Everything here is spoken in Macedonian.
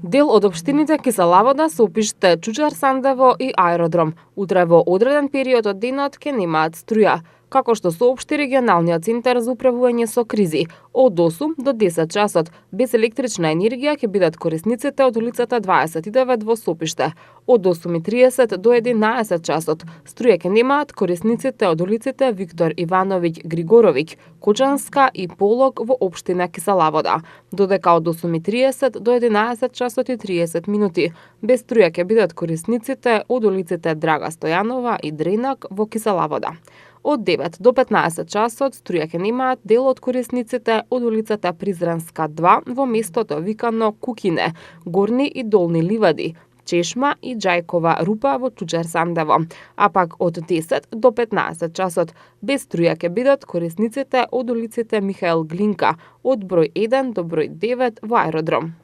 Дел од општините Киселавода, Сопиште, Чучар Сандево и Аеродром утре во одреден период од денот ќе немаат струја, како што соопшти регионалниот центар за управување со кризи. Од 8 до 10 часот без електрична енергија ќе бидат корисниците од улицата 29 во Сопиште. Од 8:30 до 11 часот струја ќе немаат корисниците од улиците Виктор Ивановиќ Григоровиќ, Кочанска и Полог во општина Киселавода, додека од 8:30 до 11 часот и 30 минути без струја ќе бидат корисниците од улиците Драга Стојанова и Дренак во Киселавода. Од 9 до 15 часот струја ќе немаат дел од корисниците од улицата Призранска 2 во местото викано Кукине, Горни и Долни Ливади, Чешма и Џајкова Рупа во Чучар Сандево, а пак од 10 до 15 часот без струја ќе бидат корисниците од улиците Михаел Глинка од број 1 до број 9 во Аеродром.